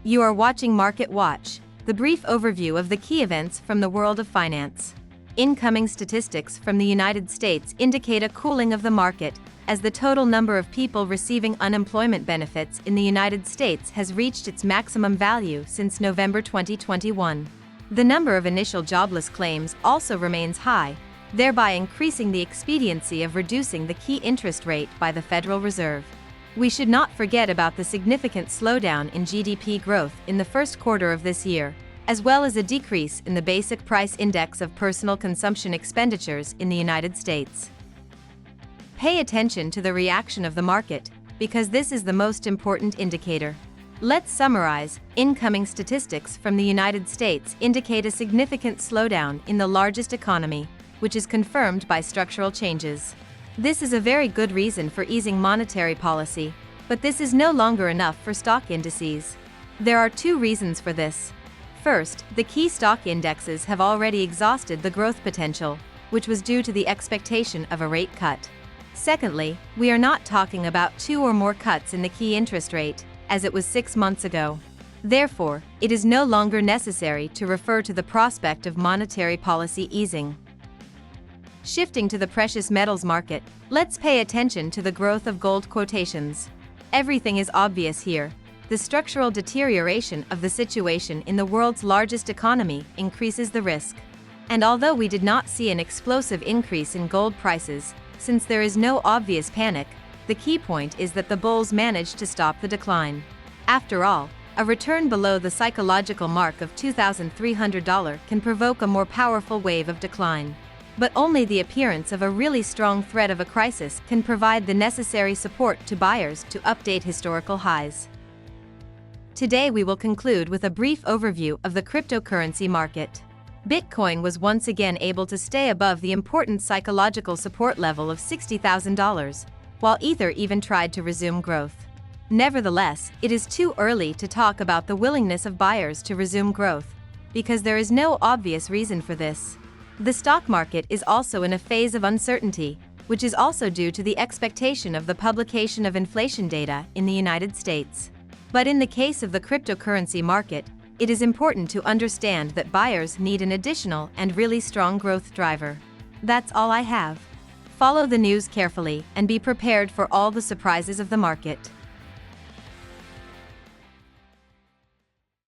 You are watching Market Watch, the brief overview of the key events from the world of finance. Incoming statistics from the United States indicate a cooling of the market, as the total number of people receiving unemployment benefits in the United States has reached its maximum value since November 2021. The number of initial jobless claims also remains high, thereby increasing the expediency of reducing the key interest rate by the Federal Reserve. We should not forget about the significant slowdown in GDP growth in the first quarter of this year, as well as a decrease in the basic price index of personal consumption expenditures in the United States. Pay attention to the reaction of the market, because this is the most important indicator. Let's summarize. Incoming statistics from the United States indicate a significant slowdown in the largest economy, which is confirmed by structural changes. This is a very good reason for easing monetary policy, but this is no longer enough for stock indices. There are two reasons for this. First, the key stock indexes have already exhausted the growth potential, which was due to the expectation of a rate cut. Secondly, we are not talking about 2 or more cuts in the key interest rate, as it was 6 months ago. Therefore, it is no longer necessary to refer to the prospect of monetary policy easing. Shifting to the precious metals market, let's pay attention to the growth of gold quotations. Everything is obvious here. The structural deterioration of the situation in the world's largest economy increases the risk. And although we did not see an explosive increase in gold prices, since there is no obvious panic, the key point is that the bulls managed to stop the decline. After all, a return below the psychological mark of $2,300 can provoke a more powerful wave of decline. But only the appearance of a really strong threat of a crisis can provide the necessary support to buyers to update historical highs. Today we will conclude with a brief overview of the cryptocurrency market. Bitcoin was once again able to stay above the important psychological support level of $60,000, while Ether even tried to resume growth. Nevertheless, it is too early to talk about the willingness of buyers to resume growth, because there is no obvious reason for this. The stock market is also in a phase of uncertainty, which is also due to the expectation of the publication of inflation data in the United States. But in the case of the cryptocurrency market, it is important to understand that buyers need an additional and really strong growth driver. That's all I have. Follow the news carefully and be prepared for all the surprises of the market.